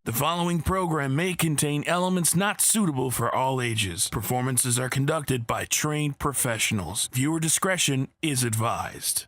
The following program may contain elements not suitable for all ages. Performances are conducted by trained professionals. Viewer discretion is advised.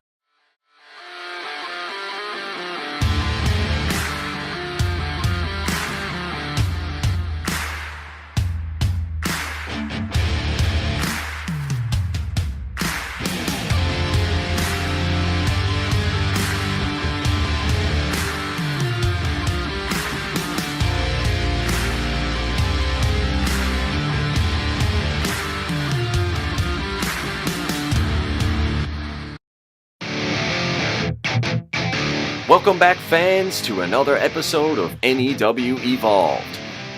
Welcome back, fans, to another episode of NEW Evolved.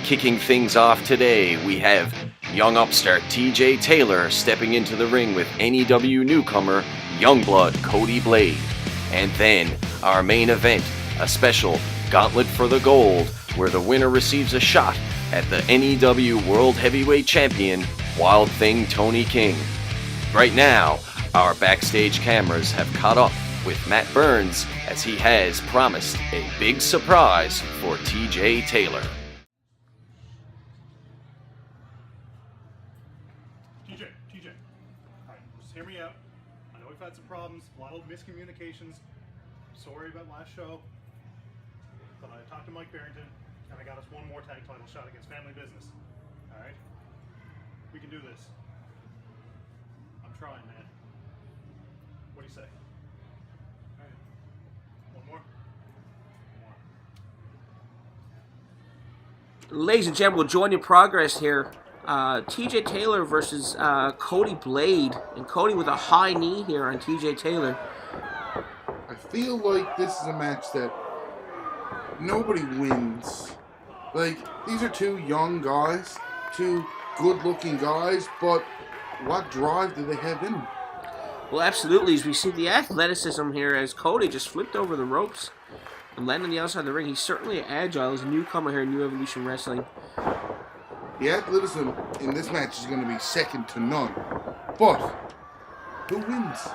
Kicking things off today, we have young upstart TJ Taylor stepping into the ring with NEW newcomer Youngblood Cody Blayde. And then, our main event, a special Gauntlet for the Gold, where the winner receives a shot at the NEW World Heavyweight Champion, Wild Thing Tony King. Right now, our backstage cameras have caught up with Matt Burns, as he has promised a big surprise for TJ Taylor. TJ, alright, just hear me out. I know we've had some problems, a lot of miscommunications. Sorry about last show, but I talked to Mike Barrington, and I got us one more tag title shot against Family Business. Alright? We can do this. I'm trying, man. What do you say? Ladies and gentlemen, we'll join in progress here. TJ Taylor versus Cody Blayde. And Cody with a high knee here on TJ Taylor. I feel like this is a match that nobody wins. Like, these are two young guys, two good-looking guys, but what drive do they have in them? Well, absolutely. As we see the athleticism here as Cody just flipped over the ropes and landed on the outside of the ring. He's certainly agile as a newcomer here in New Evolution Wrestling. The athleticism in this match is going to be second to none. But who wins?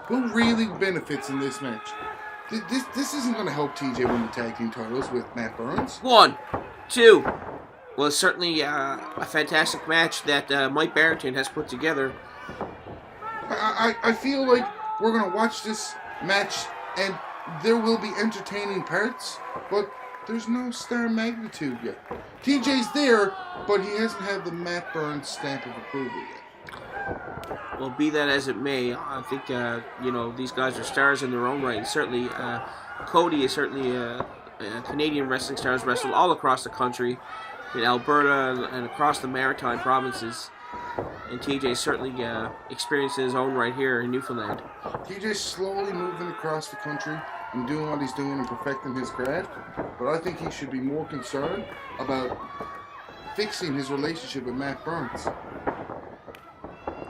Who really benefits in this match? This isn't going to help TJ win the tag team titles with Matt Burns. 1, 2. Well, it's certainly a fantastic match that Mike Barrington has put together. I feel like we're going to watch this match and there will be entertaining parts, but there's no star magnitude yet. TJ's there, but he hasn't had the Matt Burns stamp of approval yet. Well, be that as it may, I think, these guys are stars in their own right. And certainly, Cody is certainly a Canadian wrestling star, has wrestled all across the country, in Alberta and across the maritime provinces. And TJ certainly experienced his own right here in Newfoundland. TJ's slowly moving across the country and doing what he's doing and perfecting his craft, but I think he should be more concerned about fixing his relationship with Matt Burns.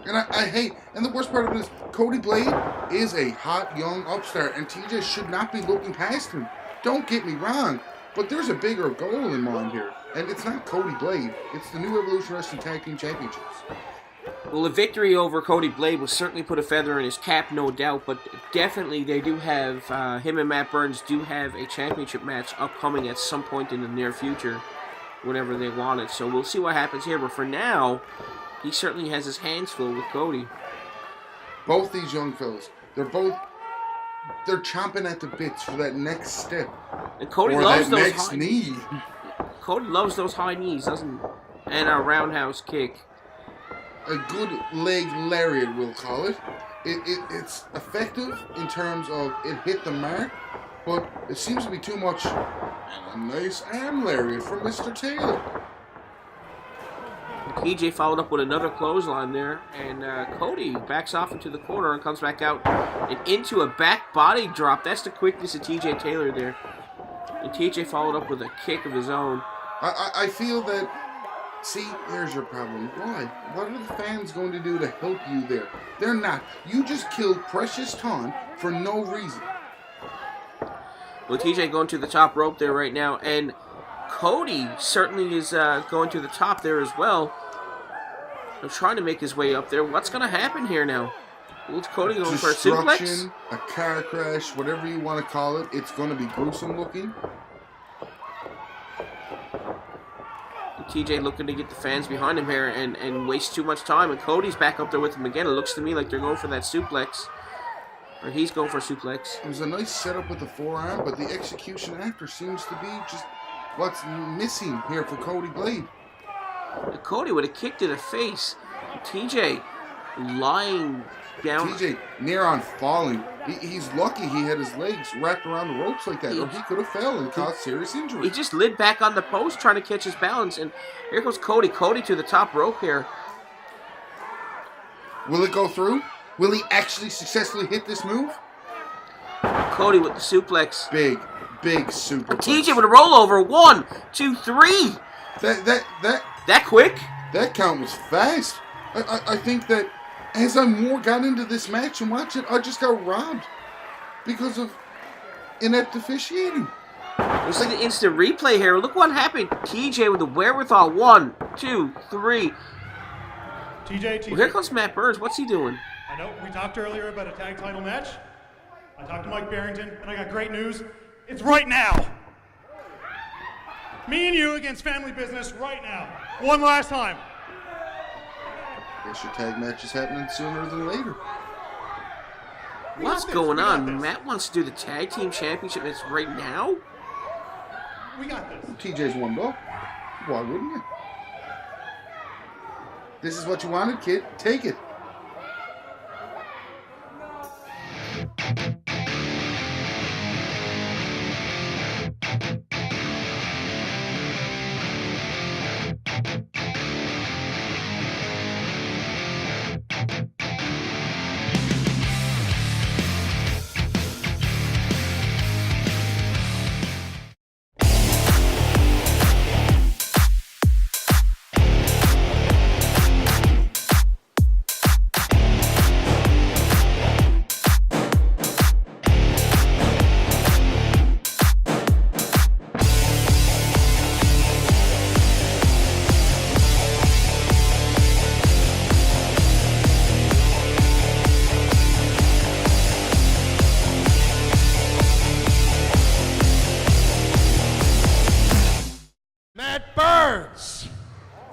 And I hate, and the worst part of it is, Cody Blayde is a hot young upstart, and TJ should not be looking past him. Don't get me wrong, but there's a bigger goal in mind here, and it's not Cody Blayde, it's the New Evolution Wrestling Tag Team Championships. Well, the victory over Cody Blayde will certainly put a feather in his cap, no doubt, but definitely they do have, him and Matt Burns do have a championship match upcoming at some point in the near future, whenever they want it. So we'll see what happens here, but for now, he certainly has his hands full with Cody. Both these young fellas, they're chomping at the bits for that next step. And Cody or loves that those next high knee. Cody loves those high knees, doesn't he? And a roundhouse kick. A good leg lariat, we'll call it. It's effective in terms of it hit the mark, but it seems to be too much. And a nice arm lariat from Mr. Taylor. TJ followed up with another clothesline there, and Cody backs off into the corner and comes back out and into a back body drop. That's the quickness of TJ Taylor there. And TJ followed up with a kick of his own. I feel that. See, there's your problem. Why? What are the fans going to do to help you there? They're not. You just killed precious time for no reason. Well, TJ going to the top rope there right now, and Cody certainly is going to the top there as well. I'm trying to make his way up there. What's going to happen here now? What's Cody going for a suplex? Destruction, a car crash, whatever you want to call it. It's going to be gruesome looking. TJ looking to get the fans behind him here and waste too much time. And Cody's back up there with him again. It looks to me like they're going for that suplex. Or he's going for a suplex. It was a nice setup with the forearm, but the execution after seems to be just what's missing here for Cody Blayde. And Cody with a kick to the face. TJ lying down. TJ near on falling. He's lucky he had his legs wrapped around the ropes like that, or he could have fell and caused serious injury. He just lit back on the post trying to catch his balance, and here comes Cody. Cody to the top rope here. Will it go through? Will he actually successfully hit this move? Cody with the suplex. Big suplex. TJ with a rollover. 1, 2, 3. That quick? That count was fast. I think that as I more got into this match and watched it, I just got robbed because of inept officiating. Looks like an instant replay here. Look what happened. TJ with the wherewithal. 1, 2, 3. TJ. Well, here comes Matt Burns. What's he doing? I know we talked earlier about a tag title match. I talked to Mike Barrington, and I got great news. It's right now. Me and you against Family Business right now. One last time. Guess your tag match is happening sooner than later. What's going on? Matt wants to do the tag team championship match right now? We got this. TJ's warmed up. Why wouldn't you? This is what you wanted, kid. Take it.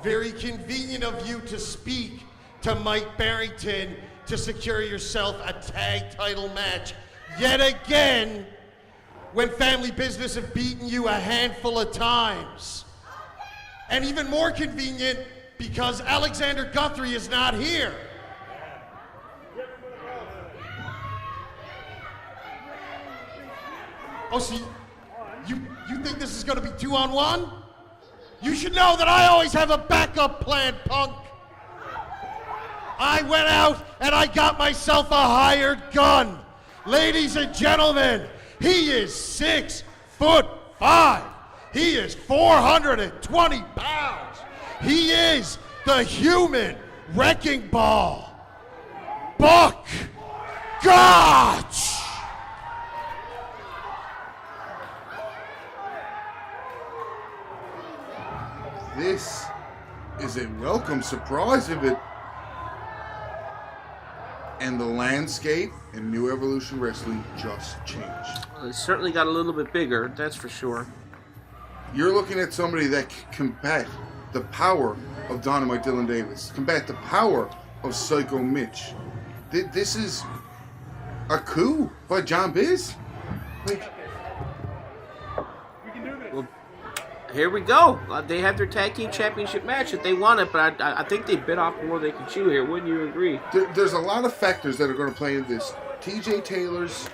Very convenient of you to speak to Mike Barrington to secure yourself a tag title match yet again when Family Business have beaten you a handful of times. And even more convenient because Alexander Guthrie is not here. Oh, see, you think this is going to be 2-on-1? You should know that I always have a backup plan, punk. I went out and I got myself a hired gun. Ladies and gentlemen, he is 6'5". He is 420 pounds. He is the human wrecking ball. Buck Gotch. This is a welcome surprise of it. And the landscape in New Evolution Wrestling just changed. Well, it certainly got a little bit bigger, that's for sure. You're looking at somebody that can combat the power of Dynamite Dylan Davis, combat the power of Psycho Mitch. This is a coup by John Biz. Like, Well, here we go. They have their tag team championship match if they want it, but I think they bit off more than they can chew here. Wouldn't you agree? there's a lot of factors that are going to play into this. TJ Taylor's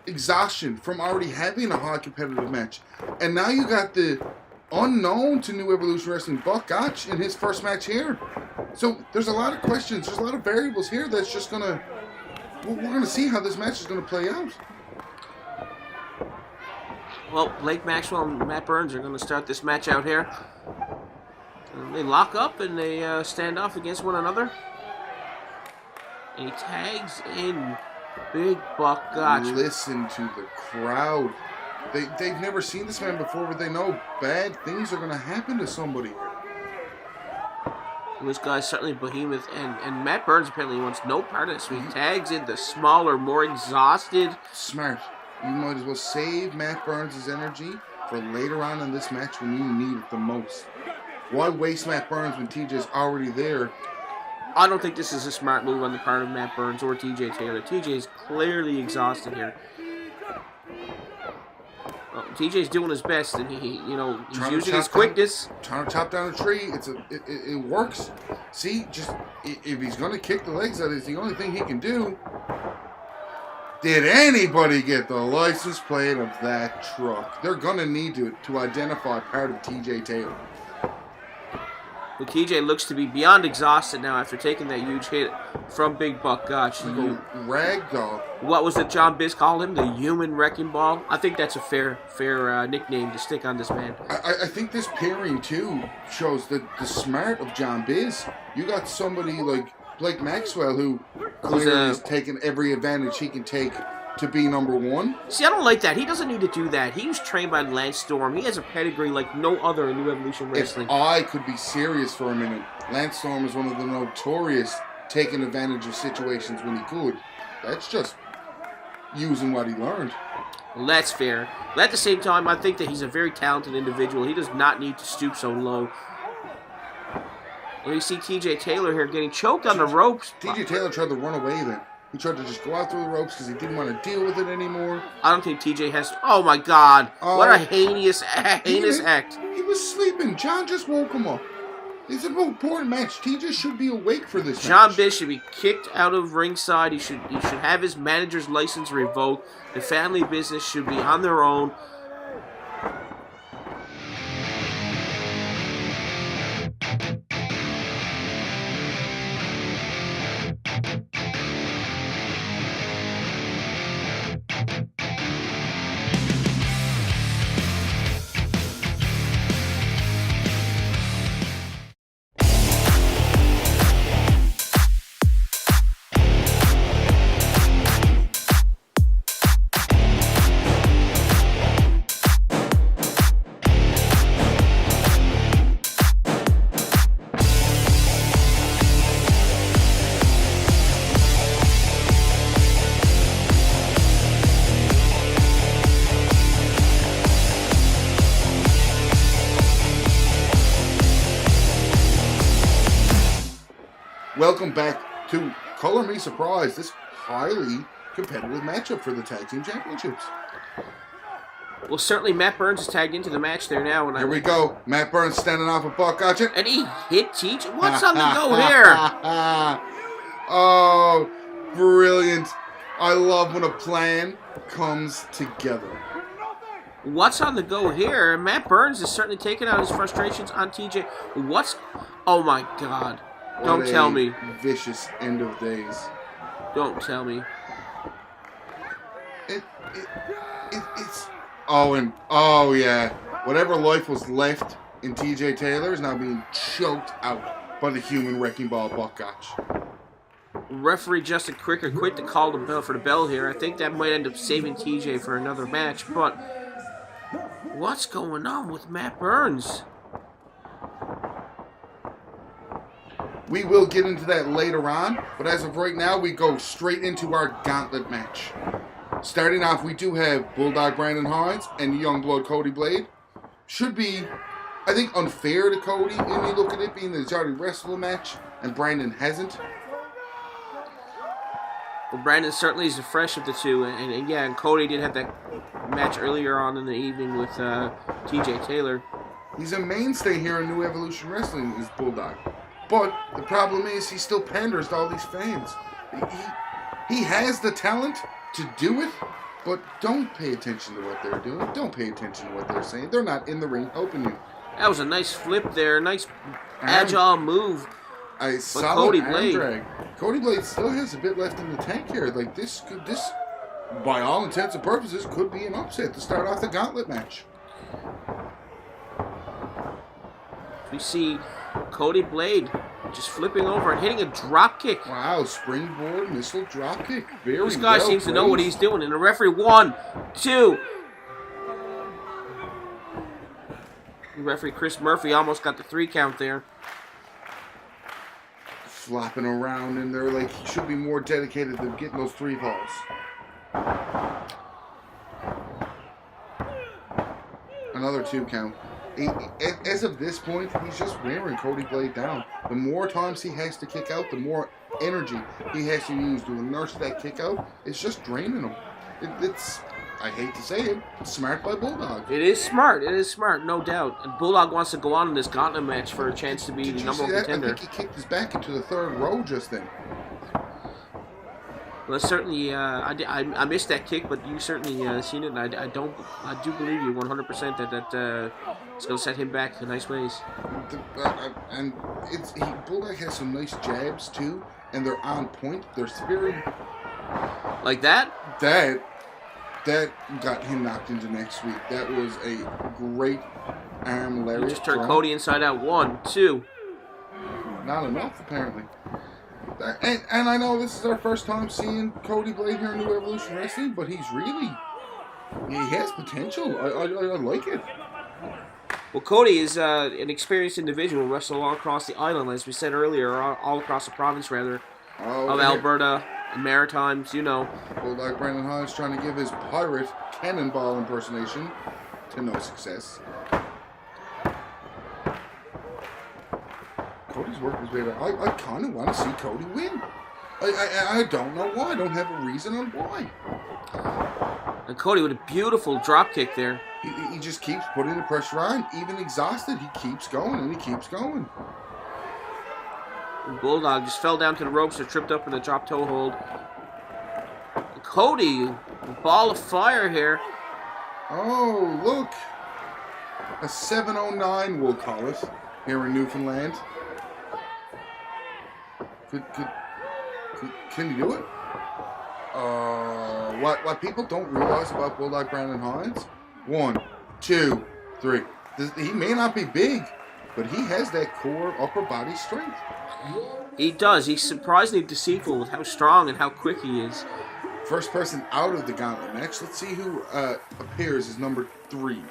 exhaustion from already having a high competitive match. And now you got the unknown to New Evolution Wrestling, Buck Gotch, in his first match here. So there's a lot of questions. There's a lot of variables here that's just going to... We're going to see how this match is going to play out. Well, Blake Maxwell and Matt Burns are going to start this match out here. And they lock up and they stand off against one another. And he tags in Big Buck Gotch. Listen to the crowd. They've never seen this man before, but they know bad things are going to happen to somebody. This guy's certainly behemoth, and Matt Burns apparently wants no part of this. So he tags in the smaller, more exhausted. Smart. You might as well save Matt Burns' energy for later on in this match when you need it the most. Why waste Matt Burns when TJ's already there? I don't think this is a smart move on the part of Matt Burns or TJ Taylor. TJ is clearly exhausted here. TJ's doing his best, and he's using his quickness. Trying to chop down a tree. It works. See, just if he's going to kick the legs out, it's the only thing he can do. Did anybody get the license plate of that truck? They're going to need to identify part of TJ Taylor. Well, TJ looks to be beyond exhausted now after taking that huge hit from Big Buck Gotch. Ragdoll. What was it John Biz called him? The human wrecking ball? I think that's a fair nickname to stick on this man. I think this pairing, too, shows the smart of John Biz. You got somebody like Blake Maxwell who clearly is taking every advantage he can take to be number one. See, I don't like that. He doesn't need to do that. He was trained by Lance Storm. He has a pedigree like no other in New Evolution Wrestling. If I could be serious for a minute, Lance Storm is one of the notorious taking advantage of situations when he could. That's just using what he learned. Well, that's fair. But at the same time, I think that he's a very talented individual. He does not need to stoop so low. And you see TJ Taylor here getting choked on the ropes. TJ Taylor tried to run away then. He tried to just go out through the ropes because he didn't want to deal with it anymore. I don't think TJ has... Oh, my God. What a heinous act. He was sleeping. John just woke him up. It's an important match. TJ should be awake for this John match. Biz should be kicked out of ringside. He should have his manager's license revoked. The family business should be on their own. Welcome back to Color Me Surprise, this highly competitive matchup for the Tag Team Championships. Well, certainly Matt Burns is tagged into the match there now. Here we go. Matt Burns standing off a Buck Gotch. And he hit TJ. What's on the go here? Oh, brilliant. I love when a plan comes together. What's on the go here? Matt Burns is certainly taking out his frustrations on TJ. Oh, my God. Don't tell me. Vicious end of days. Don't tell me. It's oh yeah. Whatever life was left in TJ Taylor is now being choked out by the human wrecking ball Buck Gotch. Referee Justin Cricker quit to call the bell for the bell here. I think that might end up saving TJ for another match, but what's going on with Matt Burns? We will get into that later on, but as of right now, we go straight into our Gauntlet match. Starting off, we do have Bulldog Brandon Hines and Youngblood Cody Blayde. Should be, I think, unfair to Cody when you look at it, being that he's already wrestled a match and Brandon hasn't. Well, Brandon certainly is the fresh of the two, and Cody did have that match earlier on in the evening with TJ Taylor. He's a mainstay here in New Evolution Wrestling, is Bulldog. But the problem is he still panders to all these fans. He has the talent to do it, but don't pay attention to what they're doing. Don't pay attention to what they're saying. They're not in the ring helping you. That was a nice flip there. Nice agile move. A solid arm drag. Cody Blayde still has a bit left in the tank here. Like this, by all intents and purposes, could be an upset to start off the Gauntlet match. We see Cody Blayde just flipping over and hitting a drop kick. Wow, springboard missile drop kick. This guy seems to know what he's doing. And the referee, 1, 2. The referee Chris Murphy almost got the 3 count there. Flopping around in there like he should be more dedicated to getting those 3 falls. Another 2 count. As of this point, he's just wearing Cody Blayde down. The more times he has to kick out, the more energy he has to use to nurse that kick out. It's just draining him. It's, I hate to say it, smart by Bulldog. It is smart. It is smart, no doubt. And Bulldog wants to go on in this Gauntlet match for a chance to be the number one contender. I think he kicked his back into the 3rd row just then. Well, certainly, I missed that kick, but you certainly seen it. And I do believe you 100% that it's going to set him back in nice ways. And Bulldog has some nice jabs too, and they're on point. They're very like that. That got him knocked into next week. That was a great arm lariat. He just turned Cody inside out. 1, 2. Not enough, apparently. And I know this is our first time seeing Cody Blayde here in New Evolution Wrestling, but he has potential. I like it. Well, Cody is an experienced individual, wrestled all across the island, as we said earlier, all across the province, rather, of Alberta and Maritimes, you know. Well, like Brandon Hines trying to give his pirate cannonball impersonation to no success. Cody's work is better. I kind of want to see Cody win. I don't know why. I don't have a reason on why. And Cody with a beautiful drop kick there. He just keeps putting the pressure on. Even exhausted, he keeps going and he keeps going. And Bulldog just fell down to the ropes and tripped up in the drop toe hold. And Cody, a ball of fire here. Oh, look. A 709, we'll call it, here in Newfoundland. Can you do it? What people don't realize about Bulldog Brandon Hines? 1, 2, 3. He may not be big, but he has that core upper body strength. He does. He's surprisingly deceitful with how strong and how quick he is. First person out of the Gauntlet match. Let's see who appears as number 3.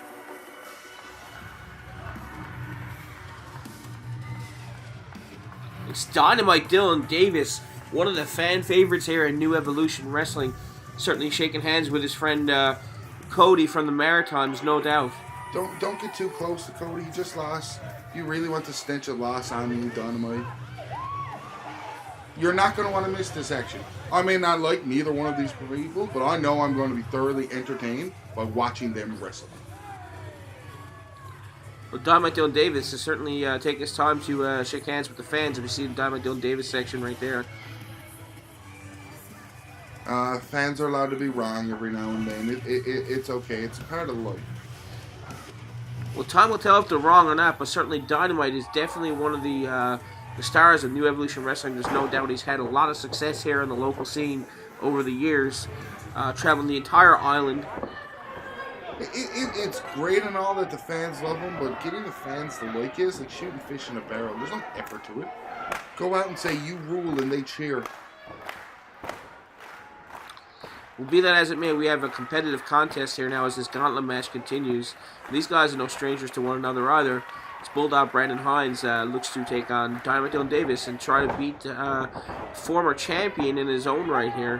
It's Dynamite Dylan Davis, one of the fan favorites here in New Evolution Wrestling. Certainly shaking hands with his friend Cody from the Maritimes, no doubt. Don't get too close to Cody. He just lost. You really want to stench a loss on you, Dynamite. You're not going to want to miss this action. I may not like neither one of these people, but I know I'm going to be thoroughly entertained by watching them wrestle. Well, Dynamite Dylan Davis has certainly taken his time to shake hands with the fans. If you see the Dynamite Dylan Davis section right there. Fans are allowed to be wrong every now and then. It's okay. It's part of life. Well, time will tell if they're wrong or not, but certainly Dynamite is definitely one of the stars of New Evolution Wrestling. There's no doubt he's had a lot of success here in the local scene over the years, traveling the entire island. It's great and all that the fans love him, but getting the fans to like it is like shooting fish in a barrel. There's no effort to it. Go out and say you rule and they cheer. Well, be that as it may, we have a competitive contest here now as this Gauntlet match continues. These guys are no strangers to one another either. It's Bulldog Brandon Hines looks to take on Dynamite Dylan Davis and try to beat former champion in his own right here.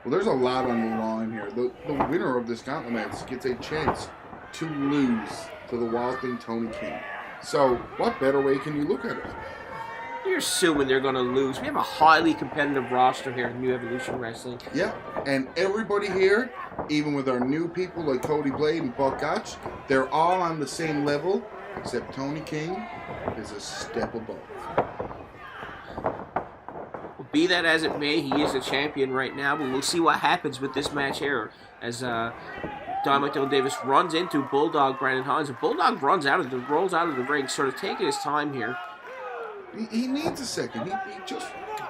Well, there's a lot on the line here. The winner of this Gauntlet match gets a chance to lose to the Wild Thing Tony King. So, what better way can you look at it? You're assuming they're going to lose. We have a highly competitive roster here in New Evolution Wrestling. Yeah, and everybody here, even with our new people like Cody Blayde and Buck Gotch, they're all on the same level, except Tony King is a step above. Well, be that as it may, he is a champion right now, but we'll see what happens with this match here as Dynamite Dylan Davis runs into Bulldog Brandon Hines. And Bulldog rolls out of the ring, sort of taking his time here. He needs a second.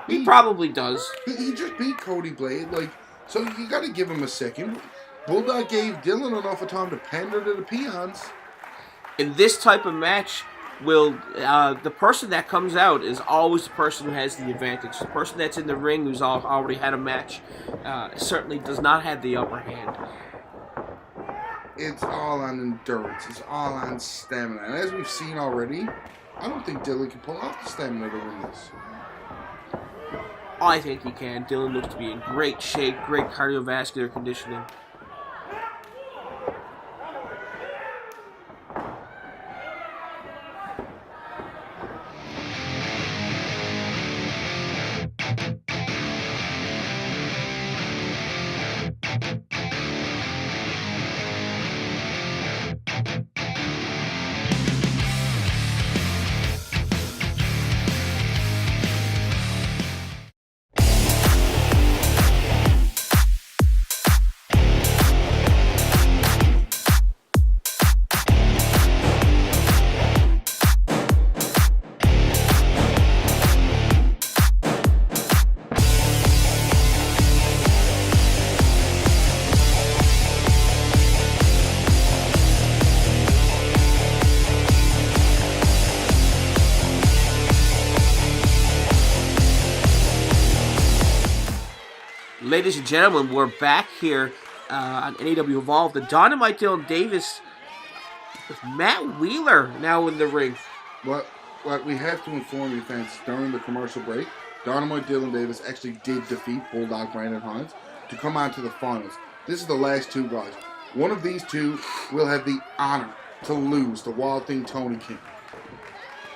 He probably does. He just beat Cody Blayde, so you got to give him a second. Bulldog gave Dylan enough time to pander to the peons. In this type of match, the person that comes out is always the person who has the advantage. The person that's in the ring who's already had a match certainly does not have the upper hand. It's all on endurance. It's all on stamina. And as we've seen already, I don't think Dylan can pull off the stamina to win this. I think he can. Dylan looks to be in great shape, great cardiovascular conditioning. ladies and gentlemen, we're back here on NEW Evolved. The Dynamite Dylan Davis with Matt Wheeler now in the ring. What we have to inform you fans, during the commercial break, Dynamite Dylan Davis actually did defeat Bulldog Brandon Hines to come on to the finals. This is the last two guys. One of these two will have the honor to lose to Wild Thing Tony King.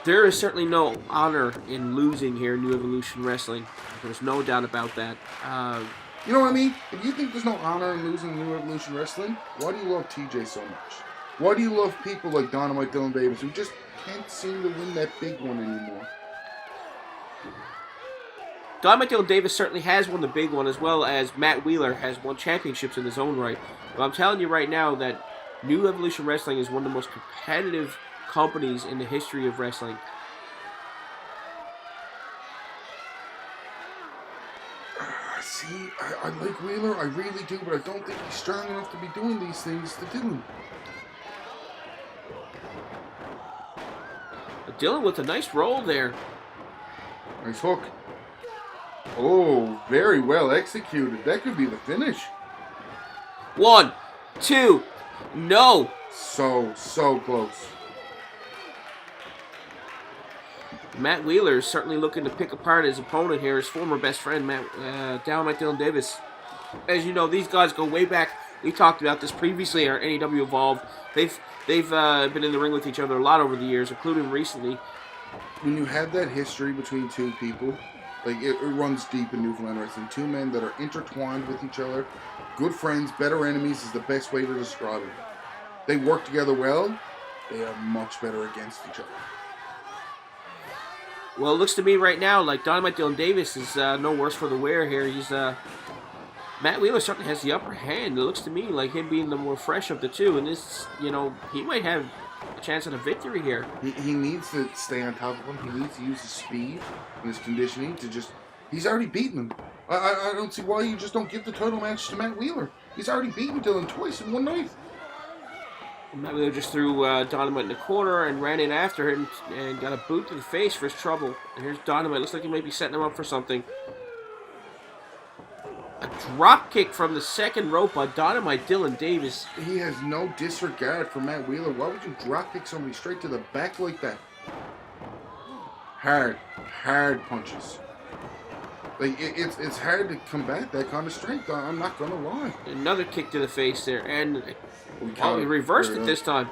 There is certainly no honor in losing here in New Evolution Wrestling. There's no doubt about that. You know what I mean? If you think there's no honor in losing New Evolution Wrestling, why do you love TJ so much? Why do you love people like Dynamite Dylan Davis who just can't seem to win that big one anymore? Dynamite Dylan Davis certainly has won the big one, as well as Matt Wheeler has won championships in his own right. But I'm telling you right now that New Evolution Wrestling is one of the most competitive companies in the history of wrestling. See, I like Wheeler, I really do, but I don't think he's strong enough to be doing these things to Dylan. But Dylan with a nice roll there. Nice hook. Oh, very well executed. That could be the finish. 1, 2, no. So close. Matt Wheeler is certainly looking to pick apart his opponent here, his former best friend, Dynamite Dylan Davis. As you know, these guys go way back. We talked about this previously at NEW Evolved. They've been in the ring with each other a lot over the years, including recently. When you have that history between two people, like it runs deep in Newfoundland wrestling. Two men that are intertwined with each other, good friends, better enemies is the best way to describe it. They work together well. They are much better against each other. Well, it looks to me right now like Dynamite Dylan Davis is no worse for the wear here. Matt Wheeler certainly has the upper hand. It looks to me like him being the more fresh of the two, and this, he might have a chance at a victory here. He needs to stay on top of him. He needs to use his speed and his conditioning to just... He's already beaten him. I don't see why you just don't give the title match to Matt Wheeler. He's already beaten Dylan twice in one night. Matt Wheeler just threw Dynamite in the corner and ran in after him and got a boot to the face for his trouble. And here's Dynamite. Looks like he might be setting him up for something. A drop kick from the second rope by Dynamite Dylan Davis. He has no disregard for Matt Wheeler. Why would you drop kick somebody straight to the back like that? Hard punches. Like it's hard to combat that kind of strength. I'm not gonna lie. Another kick to the face there, and he reversed it this time.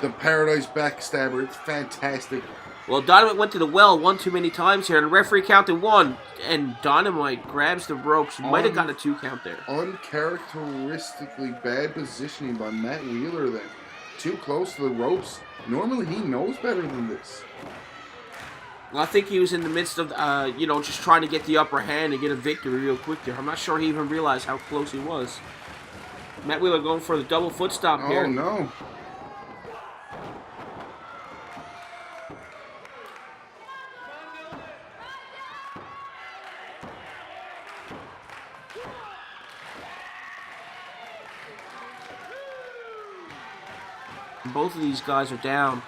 The Paradise Backstabber. It's fantastic. Well, Dynamite went to the well one too many times here, and the referee counted 1, and Dynamite grabs the ropes. Might have got a 2 count there. Uncharacteristically bad positioning by Matt Wheeler then. Too close to the ropes. Normally he knows better than this. Well, I think he was in the midst of, just trying to get the upper hand and get a victory real quick there. I'm not sure he even realized how close he was. Matt Wheeler going for the double foot stop here. Oh, no. Both of these guys are down.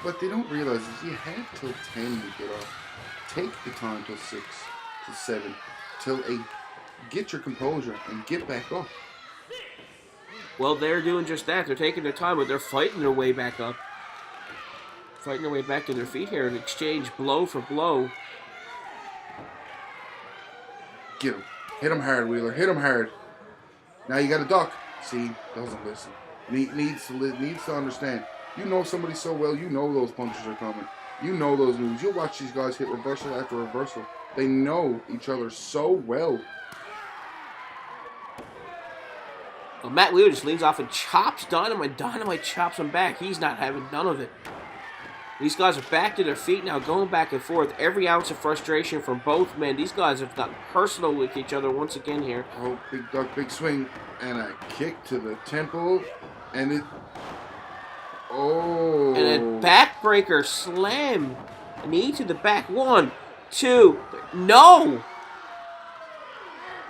What they don't realize is you have till 10 to get off. Take the time till 6, till 7, till 8. Get your composure and get back up. Well, they're doing just that. They're taking their time, but they're fighting their way back up. Fighting their way back to their feet here and exchange blow for blow. Get him. Hit him hard, Wheeler. Hit him hard. Now you got to duck. See, doesn't listen. Needs to understand. You know somebody so well, you know those punches are coming. You know those moves. You'll watch these guys hit reversal after reversal. They know each other so well. Well, Matt Wheeler just leans off and chops Dynamite. Dynamite chops him back. He's not having none of it. These guys are back to their feet now, going back and forth. Every ounce of frustration from both men. These guys have gotten personal with each other once again here. Oh, big duck, big swing. And a kick to the temple. And it... Oh. And a backbreaker slam. Knee to the back. 1, 2. No!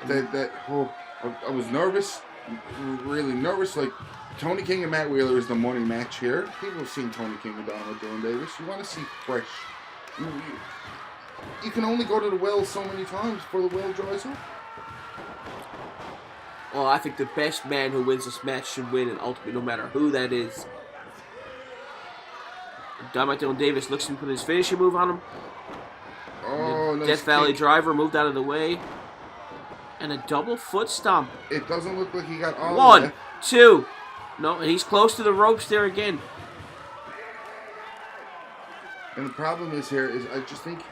I was nervous. Really nervous. Like, Tony King and Matt Wheeler is the money match here. People have seen Tony King and Dynamite Dylan Davis. You want to see fresh You can only go to the well so many times before the well dries up. Well, I think the best man who wins this match should win, and ultimately, no matter who that is. Dynamite Dylan Davis looks to put his finishing move on him. Oh, nice Death Valley kick. Driver moved out of the way. And a double foot stomp. It doesn't look like he got all of One, that. two. No, and he's close to the ropes there again. And the problem is here is I just think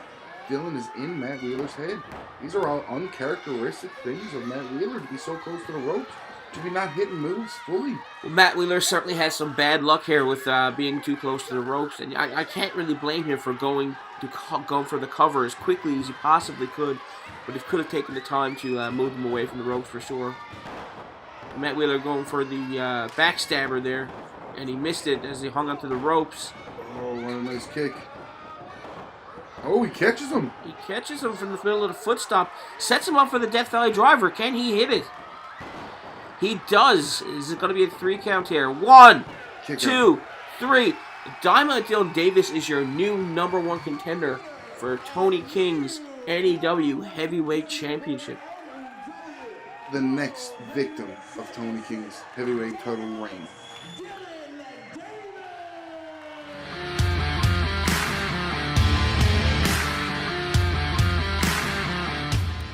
Dylan is in Matt Wheeler's head. These are all uncharacteristic things of Matt Wheeler to be so close to the ropes, to be not hitting moves fully. Well, Matt Wheeler certainly has some bad luck here with being too close to the ropes, and I can't really blame him for going for the cover as quickly as he possibly could, but he could have taken the time to move him away from the ropes for sure. Matt Wheeler going for the backstabber there, and he missed it as he hung onto the ropes. Oh, what a nice kick. Oh, he catches him. He catches him from the middle of the foot stomp, sets him up for the Death Valley Driver. Can he hit it? He does. Is it going to be a 3 count here? 1, Kick 2, 3. Dynamite Dylan Davis is your new #1 contender for Tony King's NEW Heavyweight Championship. The next victim of Tony King's heavyweight title reign.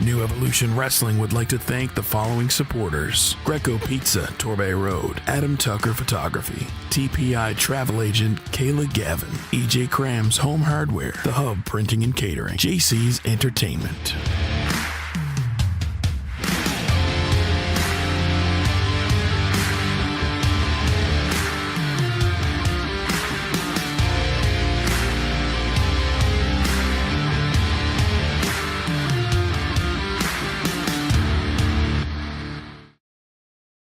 New Evolution Wrestling would like to thank the following supporters: Greco Pizza, Torbay Road; Adam Tucker Photography; TPI Travel Agent Kayla Gavin; EJ Krams Home Hardware; The Hub Printing and Catering; JC's Entertainment.